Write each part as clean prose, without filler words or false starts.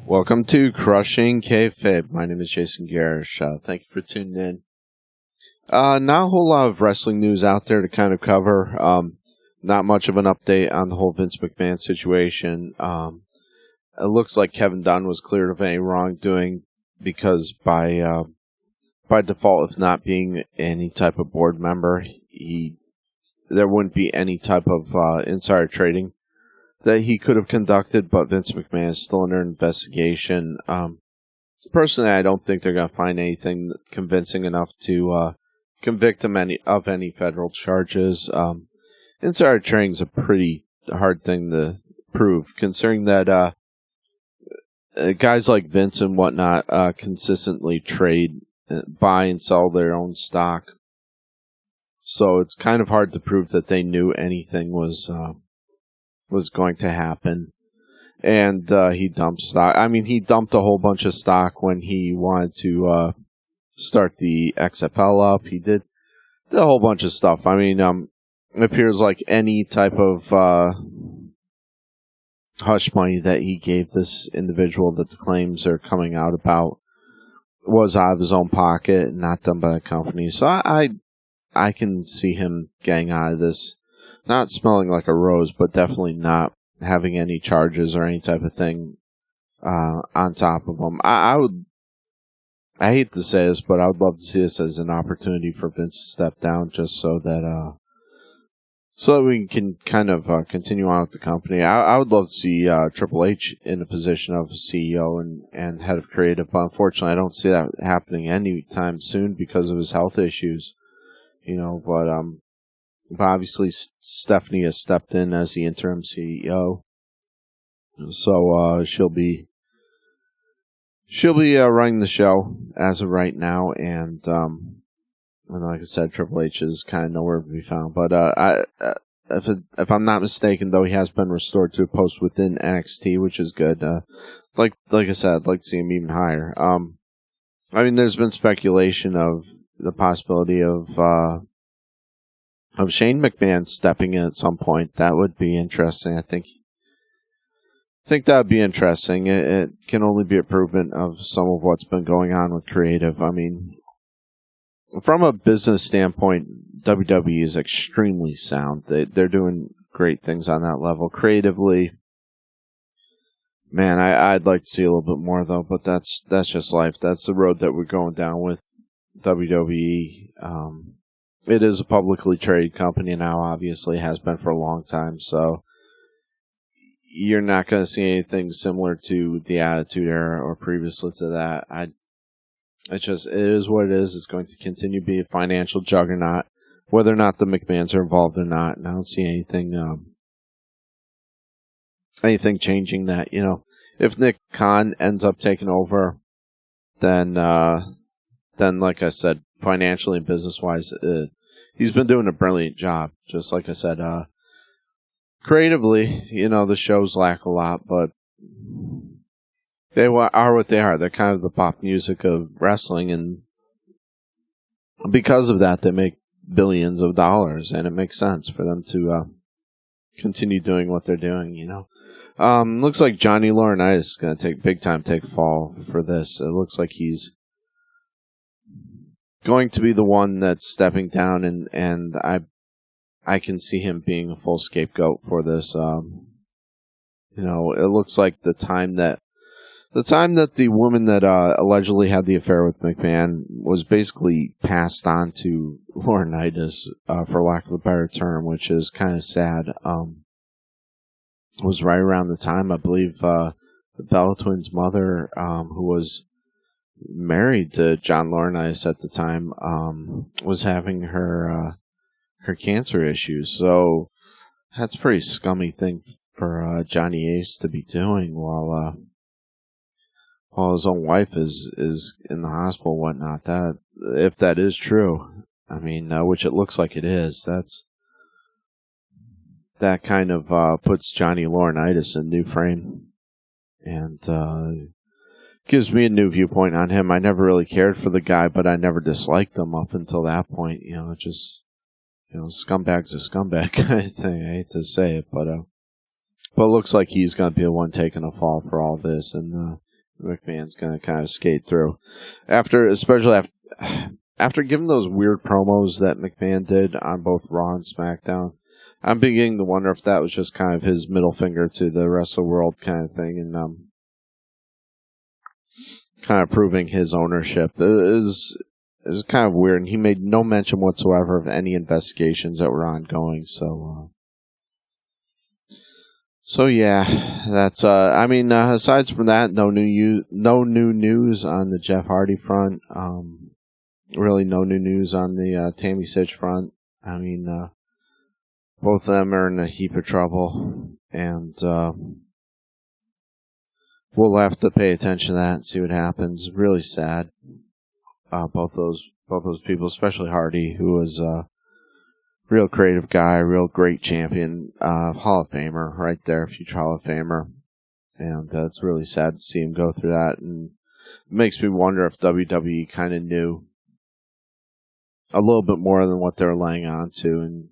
Welcome to Crushing Kayfabe. My name is Jason Garish. Thank you for tuning in. Not a whole lot of wrestling news out there to kind of cover. Not much of an update on the whole Vince McMahon situation. It looks like Kevin Dunn was cleared of any wrongdoing because by default, if not being any type of board member, there wouldn't be any type of insider trading that he could have conducted, but Vince McMahon is still under investigation. Personally, I don't think they're going to find anything convincing enough to convict him of any federal charges. Insider trading is a pretty hard thing to prove, considering that guys like Vince and whatnot consistently trade, buy and sell their own stock. So it's kind of hard to prove that they knew anything was going to happen. And he dumped stock. I mean, he dumped a whole bunch of stock when he wanted to start the XFL up. He did a whole bunch of stuff. I mean, it appears like any type of hush money that he gave this individual that the claims are coming out about was out of his own pocket and not done by the company. So I can see him getting out of this, not smelling like a rose, but definitely not having any charges or any type of thing on top of him. I hate to say this, but I would love to see this as an opportunity for Vince to step down, just so that we can kind of continue on with the company. I would love to see Triple H in a position of CEO and head of creative, but unfortunately I don't see that happening anytime soon because of his health issues. But obviously Stephanie has stepped in as the interim CEO, so she'll be running the show as of right now, and like I said, Triple H is kind of nowhere to be found. But if I'm not mistaken, though, he has been restored to a post within NXT, which is good. Like I said, I'd like to see him even higher. I mean, there's been speculation of the possibility of Shane McMahon stepping in at some point. That would be interesting. I think that would be interesting. It can only be a improvement of some of what's been going on with creative. I mean, from a business standpoint, WWE is extremely sound. They're doing great things on that level. Creatively, man, I'd like to see a little bit more, though, but that's just life. That's the road that we're going down with WWE. It is a publicly traded company now, obviously, has been for a long time, so you're not going to see anything similar to the Attitude Era or previously to that. It is what it is. It's going to continue to be a financial juggernaut, whether or not the McMahons are involved or not, and I don't see anything changing that. If Nick Khan ends up taking over, then like I said, financially and business-wise, he's been doing a brilliant job. Just like I said, creatively, the shows lack a lot, but they are what they are. They're kind of the pop music of wrestling, and because of that, they make billions of dollars, and it makes sense for them to continue doing what they're doing. Looks like Johnny Laurinaitis is going to take fall for this. It looks like he's going to be the one that's stepping down, and I can see him being a full scapegoat for this. It looks like the time that the woman that allegedly had the affair with McMahon was basically passed on to Laurinaitis, for lack of a better term, which is kind of sad. Was right around the time, I believe, the Bella Twins' mother, who was married to John Laurinaitis at the time, was having her cancer issues. So that's a pretty scummy thing for Johnny Ace to be doing while his own wife is in the hospital and whatnot. That, if that is true, I mean, which it looks like it is, that kind of puts Johnny Laurinaitis in a new frame, and gives me a new viewpoint on him. I never really cared for the guy, but I never disliked him up until that point. Scumbag's a scumbag kind of thing. I hate to say it, but it looks like he's going to be the one taking a fall for all this, and McMahon's going to kind of skate through. Especially after giving those weird promos that McMahon did on both Raw and SmackDown, I'm beginning to wonder if that was just kind of his middle finger to the rest of the world kind of thing, and kind of proving his ownership. It was kind of weird, and he made no mention whatsoever of any investigations that were ongoing. So yeah, that's. Aside from that, no new news on the Jeff Hardy front. Really, no new news on the Tammy Sytch front. I mean, both of them are in a heap of trouble, and we'll have to pay attention to that and see what happens. Really sad. Both those people, especially Hardy, who was a real creative guy, real great champion, Hall of Famer right there, future Hall of Famer. And it's really sad to see him go through that, and it makes me wonder if WWE kind of knew a little bit more than what they're laying on to, and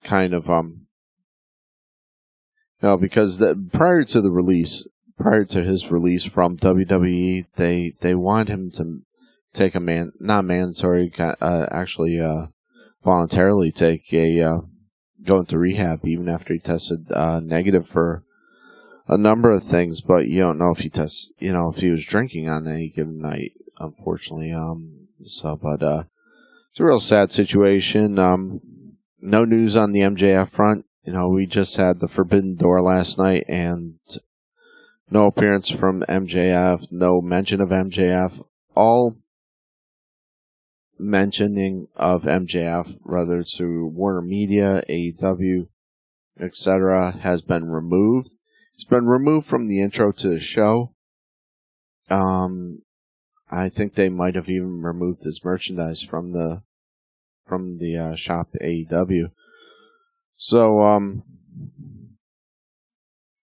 kind of because prior to his release from WWE, they wanted him to take voluntarily take go into rehab even after he tested negative for a number of things, but you don't know if if he was drinking on any given night, unfortunately. It's a real sad situation. No news on the MJF front. We just had the Forbidden Door last night, and no appearance from MJF, no mention of MJF. All mentioning of MJF, whether it's through Warner Media, AEW, etc., has been removed. It's been removed from the intro to the show. I think they might have even removed his merchandise from the shop AEW. So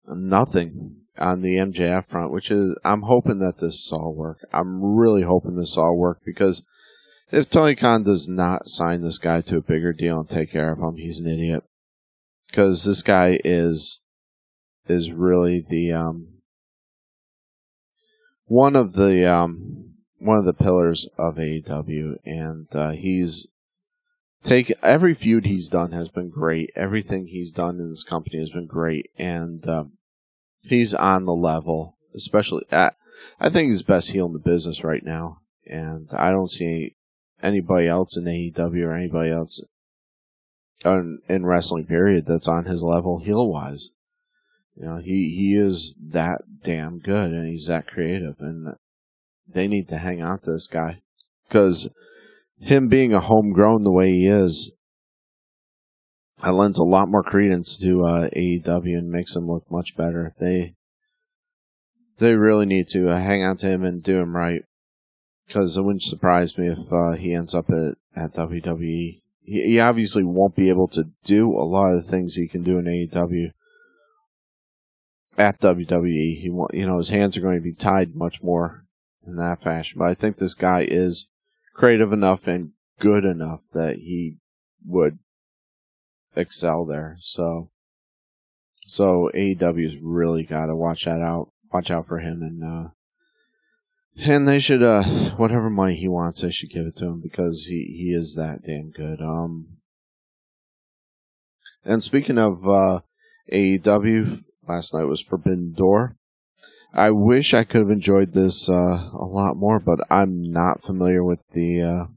nothing on the MJF front, which is, I'm hoping that this all work. I'm really hoping this all work, because if Tony Khan does not sign this guy to a bigger deal and take care of him, he's an idiot. Because this guy is really the one of the pillars of AEW, and he's every feud he's done has been great. Everything he's done in this company has been great, and he's on the level. Especially, I think he's the best heel in the business right now, and I don't see anybody else in AEW or anybody else in wrestling period that's on his level heel wise. He is that damn good, and he's that creative, and they need to hang on to this guy, because him being a homegrown the way he is, that lends a lot more credence to AEW and makes him look much better. They really need to hang on to him and do him right, because it wouldn't surprise me if he ends up at WWE. He obviously won't be able to do a lot of the things he can do in AEW at WWE. He won't, his hands are going to be tied much more in that fashion. But I think this guy is creative enough and good enough that he would excel there. So AEW's really got to watch out for him, and they should, whatever money he wants, they should give it to him, because he is that damn good. And speaking of AEW, last night was Forbidden Door. I wish I could have enjoyed this a lot more, but I'm not familiar with the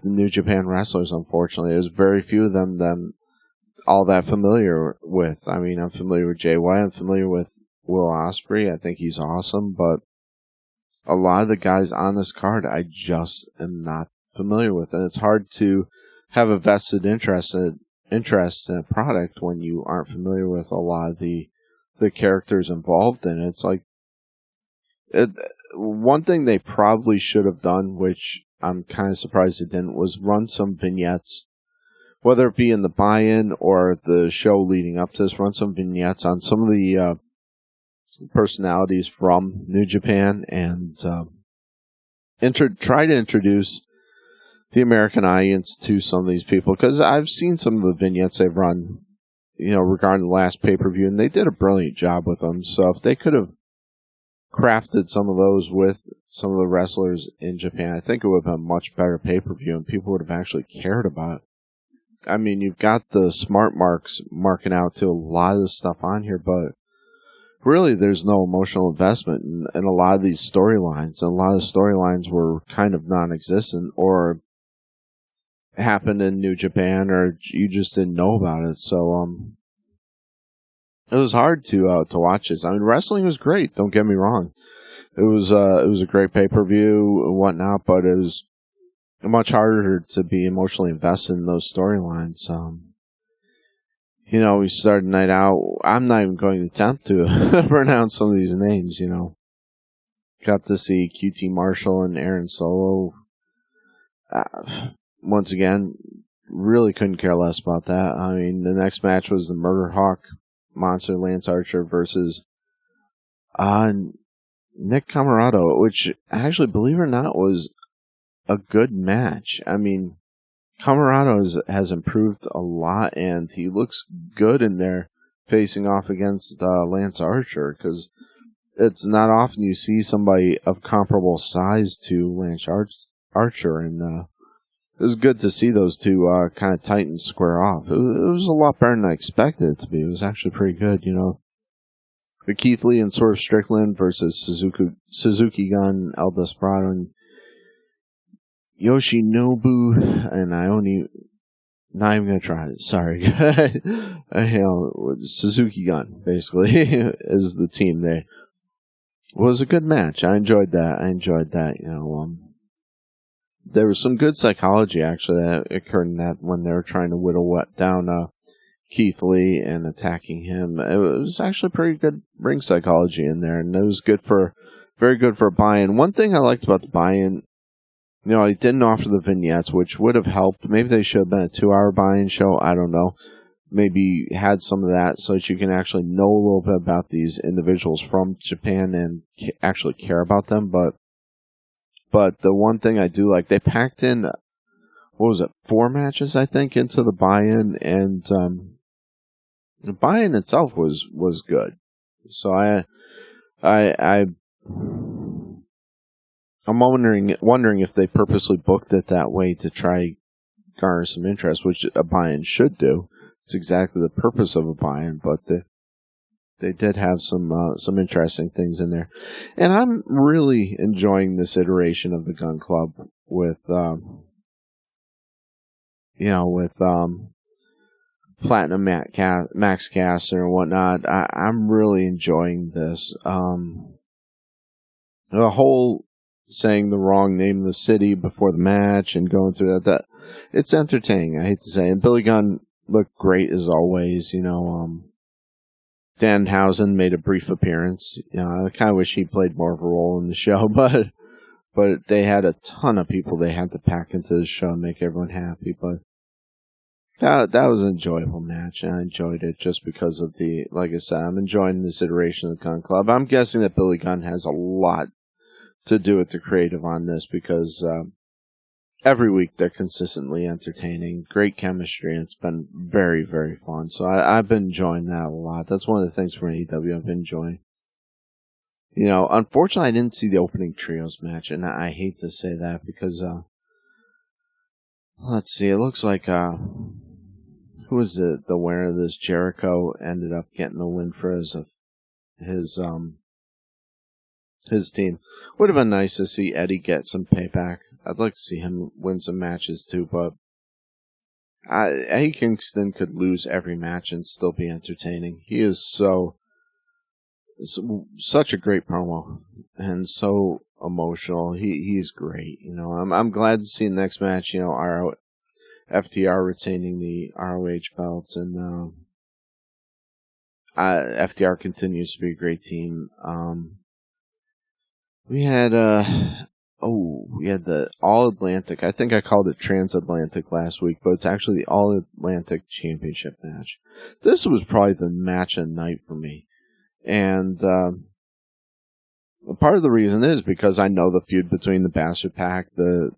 New Japan wrestlers, unfortunately. There's very few of them that I'm all that familiar with. I mean, I'm familiar with Jay White, I'm familiar with Will Ospreay. I think he's awesome, but a lot of the guys on this card I just am not familiar with, and it's hard to have a vested interest in a product when you aren't familiar with a lot of the characters involved in it. It's like, one thing they probably should have done, which I'm kind of surprised they didn't, was run some vignettes, whether it be in the buy-in or the show leading up to this, run some vignettes on some of the personalities from New Japan, and try to introduce the American audience to some of these people, because I've seen some of the vignettes they've run, regarding the last pay-per-view, and they did a brilliant job with them. So if they could have crafted some of those with some of the wrestlers in Japan, I think it would have been a much better pay-per-view, and people would have actually cared about it. I mean, you've got the smart marks marking out to a lot of the stuff on here, but really there's no emotional investment in a lot of these storylines. And a lot of the storylines were kind of non-existent or happened in New Japan, or you just didn't know about it. So it was hard to watch this. I mean, wrestling was great, don't get me wrong. It was a great pay-per-view and whatnot, but it was much harder to be emotionally invested in those storylines. We started night out. I'm not even going to attempt to pronounce some of these names, Got to see QT Marshall and Aaron Solo. Once again, really couldn't care less about that. I mean, the next match was the Murder Hawk Monster Lance Archer versus Nick Comoroto, which actually, believe it or not, was a good match. I mean, Comoroto has improved a lot, and he looks good in there facing off against Lance Archer, because it's not often you see somebody of comparable size to Lance Archer, and it was good to see those two kind of tighten square off. It was a lot better than I expected it to be. It was actually pretty good, The Keith Lee and Swerve Strickland versus Suzuki Gun, El Desperado, and Yoshinobu and Ione. Not even gonna try it. Sorry. Suzuki Gun, basically, is the team there. It was a good match. I enjoyed that. There was some good psychology, actually, that occurred in that when they were trying to whittle down Keith Lee and attacking him. It was actually pretty good ring psychology in there, and it was very good for a buy-in. One thing I liked about the buy-in, he didn't offer the vignettes, which would have helped. Maybe they should have been a 2-hour buy-in show. I don't know. Maybe had some of that so that you can actually know a little bit about these individuals from Japan and actually care about them. But the one thing I do like, they packed in, 4 matches, I think, into the buy-in, and the buy-in itself was good. So I'm wondering if they purposely booked it that way to try garner some interest, which a buy-in should do. It's exactly the purpose of a buy-in, but they did have some interesting things in there, and I'm really enjoying this iteration of the Gun Club with Platinum Max Caster and whatnot. I'm really enjoying this. The whole saying the wrong name of the city before the match and going through that it's entertaining, I hate to say. And Billy Gunn looked great as always. Danhausen made a brief appearance. I kind of wish he played more of a role in the show, but they had a ton of people they had to pack into the show and make everyone happy. But that was an enjoyable match, and I enjoyed it just because of like I said, I'm enjoying this iteration of the Gun Club. I'm guessing that Billy Gunn has a lot to do with the creative on this, because every week they're consistently entertaining, great chemistry, and it's been very, very fun. So I've been enjoying that a lot. That's one of the things from AEW I've been enjoying. Unfortunately, I didn't see the opening trios match, and I hate to say that because, let's see, it looks like, who was the winner of this? Jericho ended up getting the win for his team. Would have been nice to see Eddie get some payback. I'd like to see him win some matches too, but Eddie Kingston could lose every match and still be entertaining. He is such a great promo and so emotional. He's great. I'm glad to see the next match. FTR retaining the ROH belts, and FTR continues to be a great team. We had the All Atlantic. I think I called it Transatlantic last week, but it's actually the All Atlantic Championship match. This was probably the match of the night for me. And part of the reason is because I know the feud between the Bastard Pack, the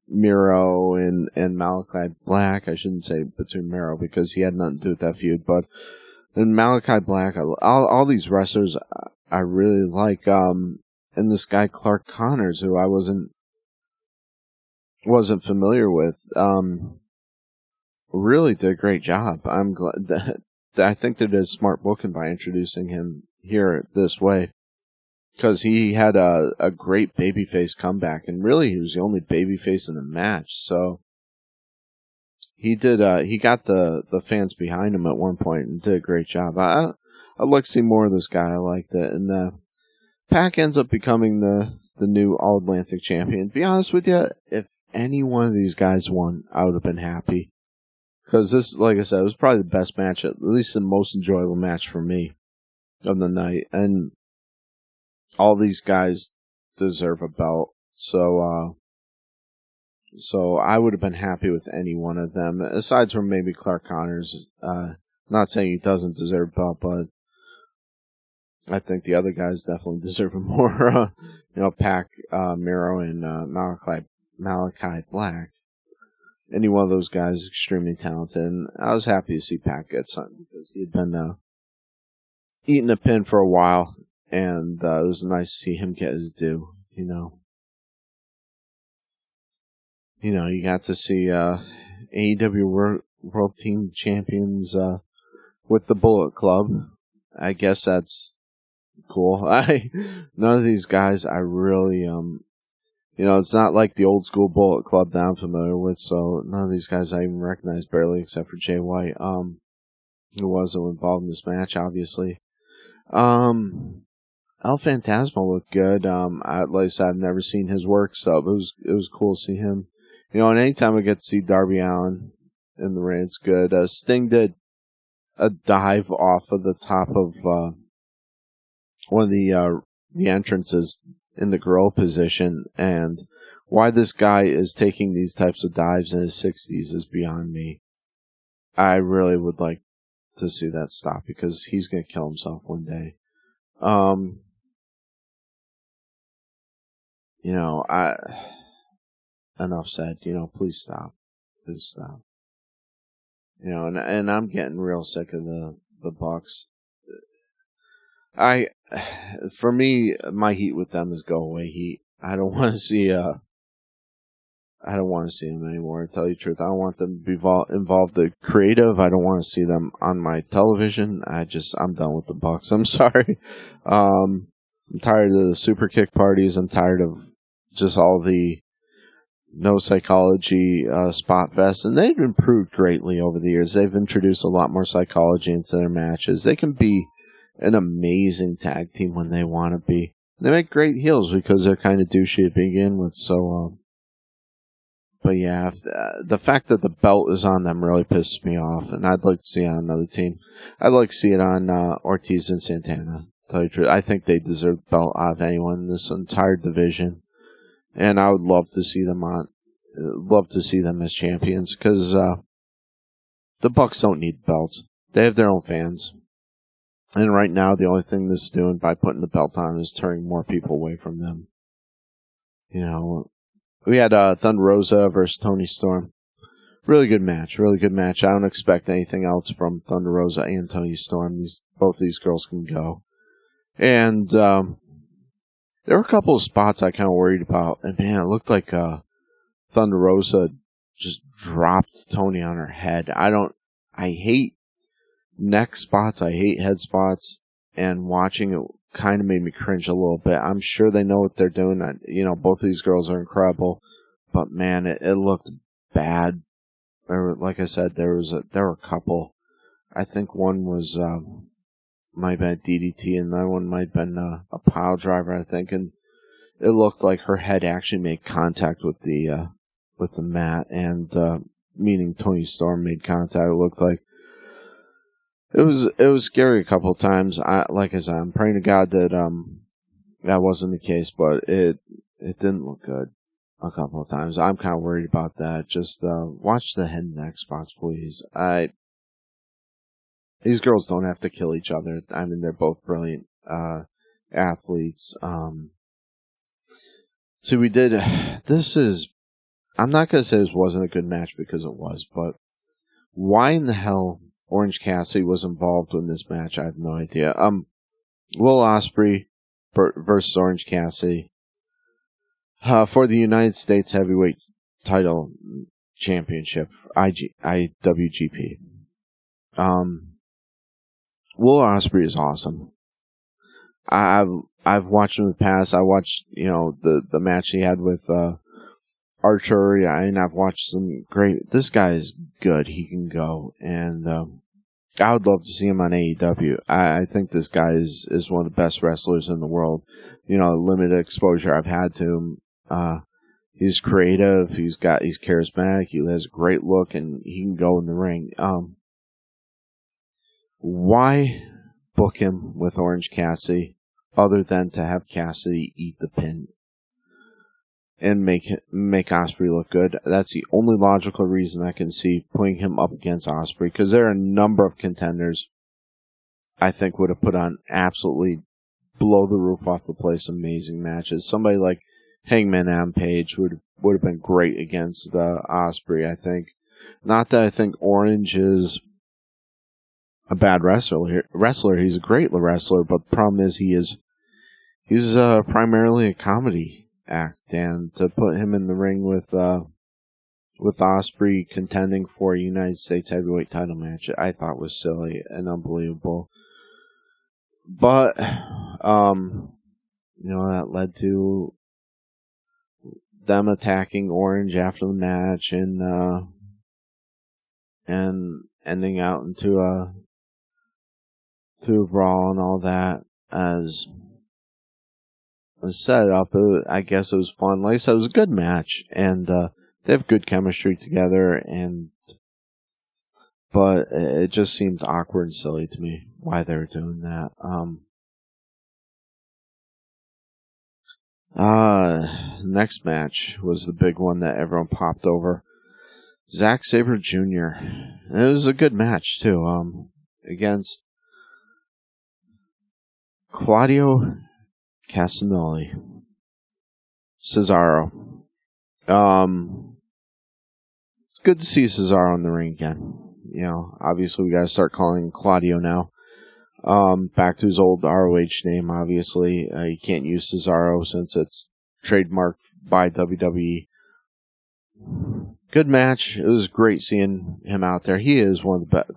Miro and Malachi Black. I shouldn't say between Miro because he had nothing to do with that feud, but in Malachi Black, all these wrestlers I really like. And this guy Clark Connors, who I wasn't familiar with, really did a great job. I'm glad that I think they did smart booking by introducing him here this way, because he had a great babyface comeback, and really he was the only babyface in the match. So he did. He got the fans behind him at one point and did a great job. I'd like to see more of this guy. I like that, and Pac ends up becoming the new All Atlantic champion. To be honest with you, if any one of these guys won, I would have been happy. Because this, like I said, was probably the best match, at least the most enjoyable match for me of the night. And all these guys deserve a belt. So I would have been happy with any one of them, aside from maybe Clark Connors. Not saying he doesn't deserve a belt, but I think the other guys definitely deserve it more. Pac, Miro, and Malachi Black. Any one of those guys is extremely talented, and I was happy to see Pac get something, because he had been eating a pin for a while, and it was nice to see him get his due. You got to see AEW World Team Champions with the Bullet Club. I guess that's cool. None of these guys I really it's not like the old school Bullet Club that I'm familiar with, so none of these guys I even recognize barely, except for Jay White, who was involved in this match, obviously. El Phantasmo looked good. Like I said, I've never seen his work, so it was cool to see him. And anytime I get to see Darby Allin in the ring, it's good. Sting did a dive off of the top of one of the entrances in the gorilla position, and why this guy is taking these types of dives in his 60s is beyond me. I really would like to see that stop, because he's going to kill himself one day. Enough said. Please stop. Please stop. And I'm getting real sick of the Bucks. For me, my heat with them is go away heat. I don't want to see them anymore, to tell you the truth. I don't want them to be involved in creative. I don't want to see them on my television. I'm done with the Bucks. I'm sorry. I'm tired of the super kick parties. I'm tired of just all the no psychology spot fest, and they've improved greatly over the years. They've introduced a lot more psychology into their matches. They can be an amazing tag team when they want to be. They make great heels because they're kind of douchey to begin with. So, but yeah, the fact that the belt is on them really pisses me off, and I'd like to see it on another team. I'd like to see it on Ortiz and Santana. To tell you the truth, I think they deserve the belt out of anyone in this entire division, and I would love to see them as champions, because the Bucks don't need belts. They have their own fans. And right now, the only thing this is doing by putting the belt on is turning more people away from them. We had Thunder Rosa versus Toni Storm. Really good match. I don't expect anything else from Thunder Rosa and Toni Storm. Both these girls can go. And there were a couple of spots I kind of worried about. And man, it looked like Thunder Rosa just dropped Toni on her head. I hate neck spots, I hate head spots, and watching it kind of made me cringe a little bit. I'm sure they know what they're doing. Both of these girls are incredible, but man, it looked bad. Like I said, there were a couple. I think one was might have been a DDT, and the other one might have been a pile driver, I think, and it looked like her head actually made contact with the mat, and meaning Toni Storm made contact. It looked like it was scary a couple of times. Like I said, I'm praying to God that that wasn't the case, but it didn't look good a couple of times. I'm kind of worried about that. Just watch the head and neck spots, please. These girls don't have to kill each other. I mean, they're both brilliant athletes. So we did. I'm not gonna say this wasn't a good match, because it was, but why in the hell Orange Cassidy was involved in this match, I have no idea. Will Ospreay versus Orange Cassidy for the United States Heavyweight Title Championship, IWGP. Will Ospreay is awesome. I've watched him in the past. I watched the match he had with Archer, and I've watched some great. This guy is good. He can go, and I would love to see him on AEW. I think this guy is one of the best wrestlers in the world. Limited exposure I've had to him. He's creative. He's charismatic. He has a great look, and he can go in the ring. Why book him with Orange Cassidy other than to have Cassidy eat the pin and make Ospreay look good? That's the only logical reason I can see putting him up against Ospreay, because there are a number of contenders I think would have put on absolutely blow the roof off the place amazing matches. Somebody like Hangman Adam Page would have been great against Ospreay, I think. Not that I think Orange is a bad wrestler. He's a great wrestler, but the problem is he's primarily a comedy act, and to put him in the ring with Ospreay contending for a United States Heavyweight Title match, I thought was silly and unbelievable. But that led to them attacking Orange after the match and ending out into a brawl and all that as set up. I guess it was fun. Like I said, it was a good match, and they have good chemistry together. But it just seemed awkward and silly to me why they were doing that. Next match was the big one that everyone popped over. Zack Sabre Jr. It was a good match too. Against Claudio Castagnoli, Cesaro. It's good to see Cesaro in the ring again. Obviously we got to start calling him Claudio now. Back to his old ROH name, obviously. You can't use Cesaro since it's trademarked by WWE. Good match. It was great seeing him out there. He is one of the best.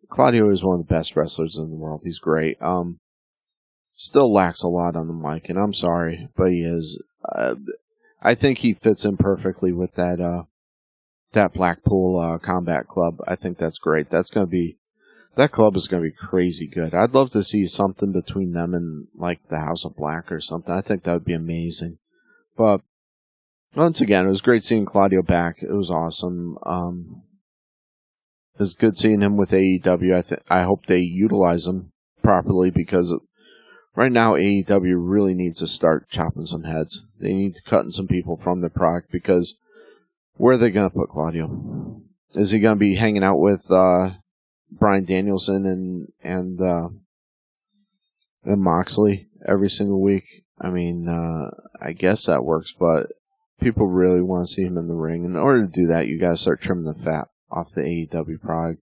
Claudio is one of the best wrestlers in the world. He's great. Still lacks a lot on the mic, and I'm sorry, but he is. I think he fits in perfectly with that Blackpool Combat Club. I think that's great. That club is going to be crazy good. I'd love to see something between them and like the House of Black or something. I think that would be amazing. But once again, it was great seeing Claudio back. It was awesome. It was good seeing him with AEW. I hope they utilize him properly, because right now AEW really needs to start chopping some heads. They need to cut some people from the product, because where are they going to put Claudio? Is he going to be hanging out with Bryan Danielson and Moxley every single week? I mean, I guess that works, but people really want to see him in the ring. In order to do that, you got to start trimming the fat off the AEW product.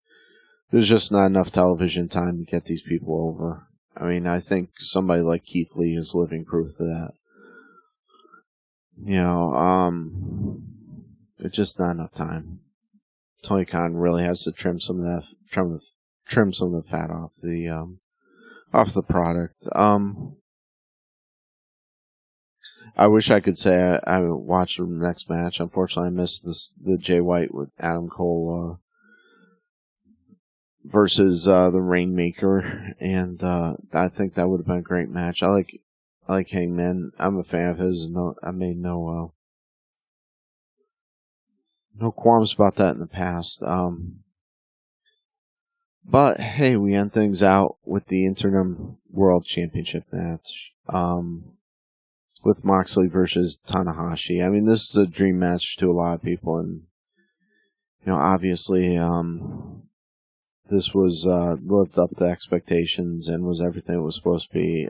There's just not enough television time to get these people over. I mean, I think somebody like Keith Lee is living proof of that. It's just not enough time. Tony Khan really has to trim some of the fat off the product. I wish I could say I watched the next match. Unfortunately, I missed the Jay White with Adam Cole versus the Rainmaker, and I think that would have been a great match. I like Hangman. I'm a fan of his. I made no qualms about that in the past. But hey, we end things out with the Interim World Championship match. With Moxley versus Tanahashi. I mean, this is a dream match to a lot of people, and obviously, this was lived up to expectations and was everything it was supposed to be.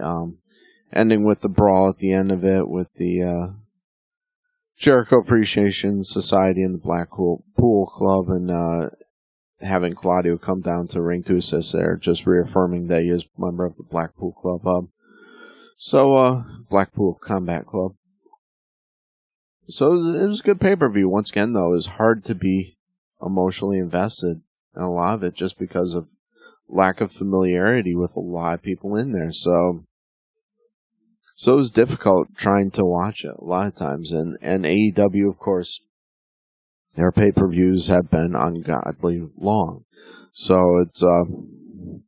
Ending with the brawl at the end of it with the Jericho Appreciation Society and the Blackpool Club, and having Claudio come down to ring to assist there, just reaffirming that he is a member of the Blackpool Club. Blackpool Combat Club. So it was a good pay-per-view. Once again, though, it was hard to be emotionally invested in a lot of it just because of lack of familiarity with a lot of people in there. So it was difficult trying to watch it a lot of times. And AEW, of course, their pay-per-views have been ungodly long. So it's,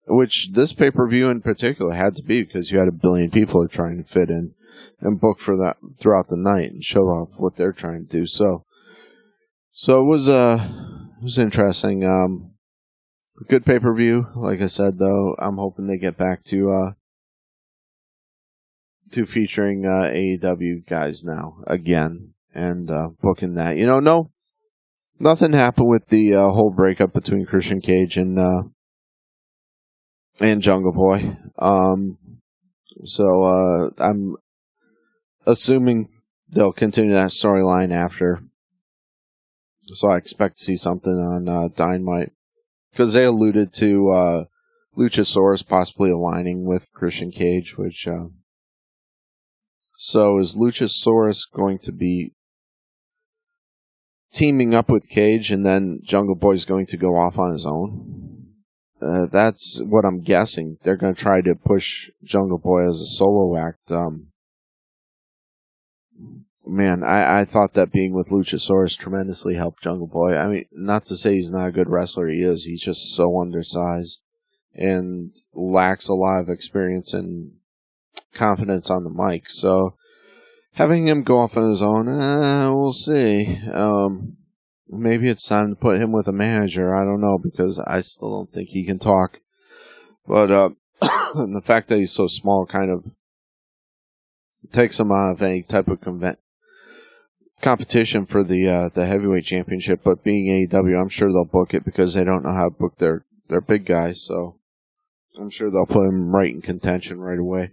which this pay-per-view in particular had to be because you had 1 billion people trying to fit in and book for that throughout the night and show off what they're trying to do. So it was interesting. Good pay-per-view. Like I said, though, I'm hoping they get back to featuring AEW guys now again and booking that. Nothing happened with the whole breakup between Christian Cage and Jungle Boy. So I'm assuming they'll continue that storyline after. So I expect to see something on Dynamite. Because they alluded to Luchasaurus possibly aligning with Christian Cage, which... So is Luchasaurus going to be teaming up with Cage and then Jungle Boy's going to go off on his own? That's what I'm guessing. They're going to try to push Jungle Boy as a solo act. Man, I thought that being with Luchasaurus tremendously helped Jungle Boy. I mean, not to say he's not a good wrestler, he is. He's just so undersized and lacks a lot of experience and confidence on the mic. So having him go off on his own, we'll see. Maybe it's time to put him with a manager. I don't know, because I still don't think he can talk. But the fact that he's so small kind of takes him out of any type of competition for the heavyweight championship. But being AEW, I'm sure they'll book it because they don't know how to book their big guys. So I'm sure they'll put him right in contention right away.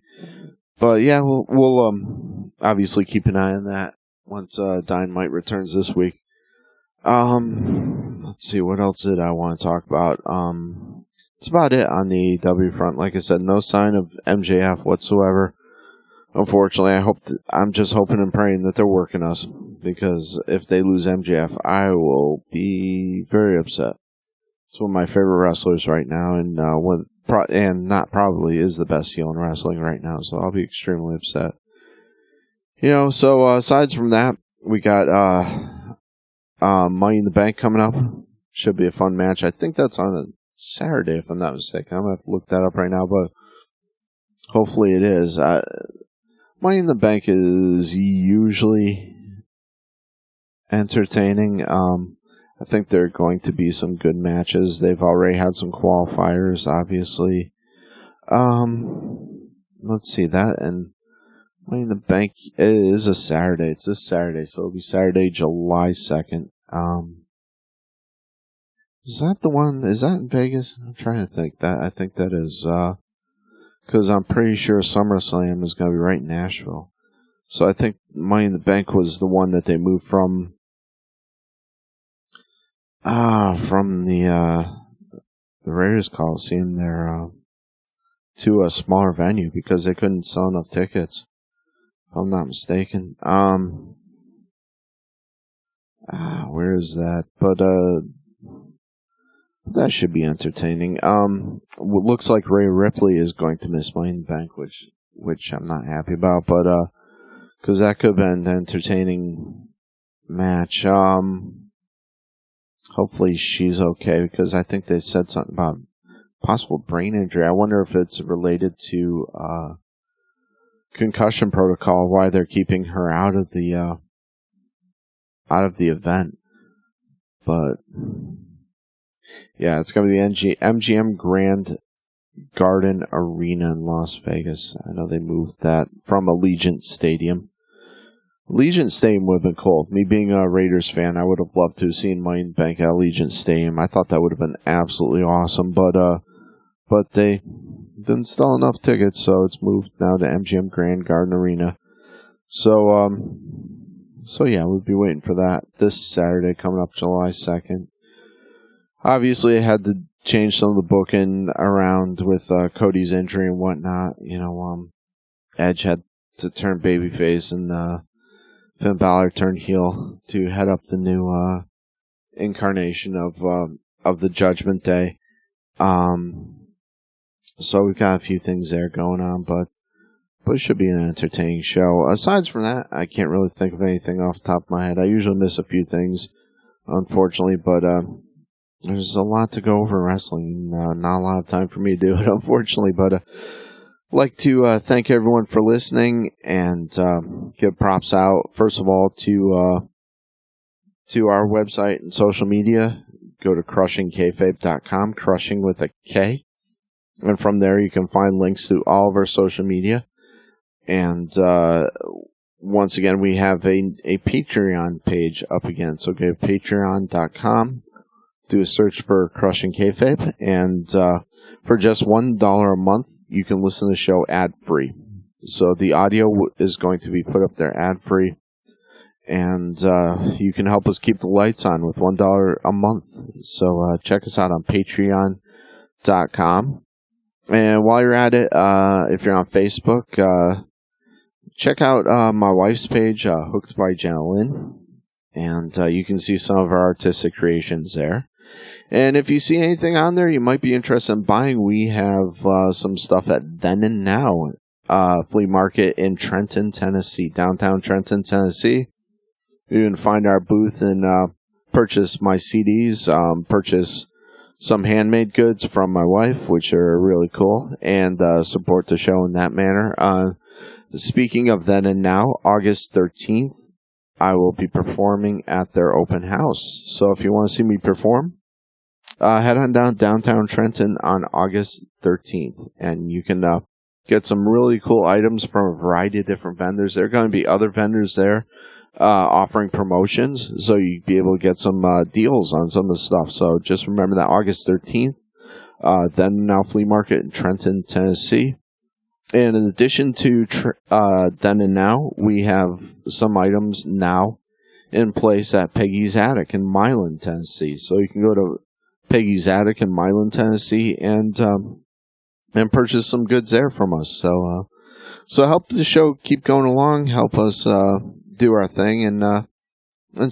But yeah, we'll obviously keep an eye on that once Dynamite returns this week. Let's see, what else did I want to talk about? That's about it on the AEW front. Like I said, no sign of MJF whatsoever. Unfortunately, I'm just hoping and praying that they're working us, because if they lose MJF, I will be very upset. It's one of my favorite wrestlers right now, and not probably is the best heel in wrestling right now, so I'll be extremely upset. So aside from that, we got Money in the Bank coming up. Should be a fun match. I think that's on a Saturday, if I'm not mistaken. I'm going to have to look that up right now, but hopefully it is. Money in the Bank is usually entertaining. I think there are going to be some good matches. They've already had some qualifiers, obviously. Let's see that, and Money in the Bank is a Saturday. It's this Saturday, so it'll be Saturday, July 2nd. Is that the one? Is that in Vegas? I'm trying to think. I think that is, because I'm pretty sure SummerSlam is going to be right in Nashville. So I think Money in the Bank was the one that they moved from the Raiders Coliseum there to a smaller venue because they couldn't sell enough tickets, if I'm not mistaken. Where is that? But that should be entertaining. What looks like Rhea Ripley is going to miss Money in the Bank, which I'm not happy about, but because that could have been an entertaining match. Hopefully she's okay, because I think they said something about possible brain injury. I wonder if it's related to concussion protocol, why they're keeping her out of the event. But yeah, it's going to be the MGM Grand Garden Arena in Las Vegas. I know they moved that from Allegiant Stadium. Allegiant Stadium would have been cool. Me being a Raiders fan, I would have loved to have seen Money in the Bank at Allegiant Stadium. I thought that would have been absolutely awesome, but they didn't sell enough tickets, so it's moved now to MGM Grand Garden Arena. So yeah, we'll be waiting for that this Saturday coming up, July 2nd. obviously I had to change some of the booking around with Cody's injury and whatnot. Edge had to turn babyface, and Finn Balor turned heel to head up the new incarnation of the Judgment Day. So we've got a few things there going on, but it should be an entertaining show. Aside from that, I can't really think of anything off the top of my head. I usually miss a few things, unfortunately, but there's a lot to go over in wrestling. Not a lot of time for me to do it, unfortunately, but I'd like to thank everyone for listening and give props out, first of all, to our website and social media. Go to crushingkayfabe.com, crushing with a K. And from there, you can find links to all of our social media. And once again, we have a Patreon page up again. So go to patreon.com, do a search for Crushing Kayfabe, and for just $1 a month, you can listen to the show ad-free. So the audio is going to be put up there ad-free. And you can help us keep the lights on with $1 a month. So check us out on patreon.com. And while you're at it, if you're on Facebook, check out my wife's page, Hooked by Jenna Lynn. And you can see some of our artistic creations there. And if you see anything on there you might be interested in buying, we have some stuff at Then and Now Flea Market in Trenton, Tennessee, downtown Trenton, Tennessee. You can find our booth and purchase my CDs, purchase some handmade goods from my wife, which are really cool, and support the show in that manner. Speaking of Then and Now, August 13th, I will be performing at their open house. So if you want to see me perform, head on down downtown Trenton on August 13th, and you can get some really cool items from a variety of different vendors. There are going to be other vendors there offering promotions, so you'll be able to get some deals on some of the stuff. So just remember that August 13th, Then Now Flea Market in Trenton, Tennessee. And in addition to Then and Now, we have some items now in place at Peggy's Attic in Milan, Tennessee. So you can go to Peggy's Attic in Milan, Tennessee, and purchase some goods there from us. So help the show keep going along. Help us do our thing, and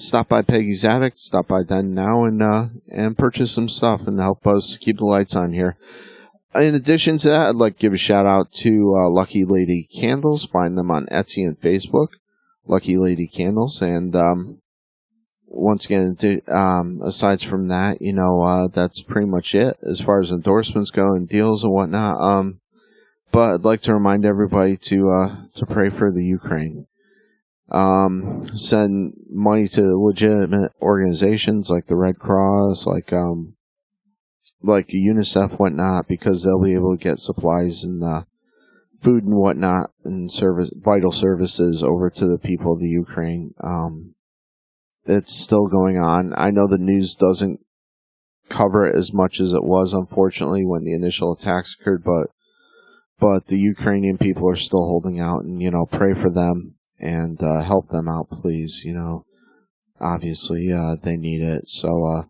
stop by Peggy's Attic, stop by Then Now, and purchase some stuff and help us keep the lights on here. In addition to that, I'd like to give a shout out to Lucky Lady Candles. Find them on Etsy and Facebook, Lucky Lady Candles. And once again, aside from that, that's pretty much it as far as endorsements go and deals and whatnot. But I'd like to remind everybody to pray for the Ukraine. Send money to legitimate organizations like the Red Cross, like UNICEF, whatnot, because they'll be able to get supplies and food and whatnot and vital services over to the people of the Ukraine. It's still going on. I know the news doesn't cover it as much as it was, unfortunately, when the initial attacks occurred, but the Ukrainian people are still holding out, and pray for them. And help them out, please. Obviously, they need it. So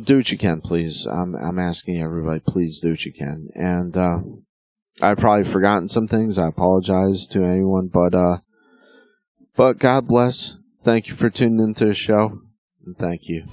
do what you can, please. I'm asking everybody, please do what you can. And I've probably forgotten some things. I apologize to anyone, but God bless. Thank you for tuning into the show, and thank you.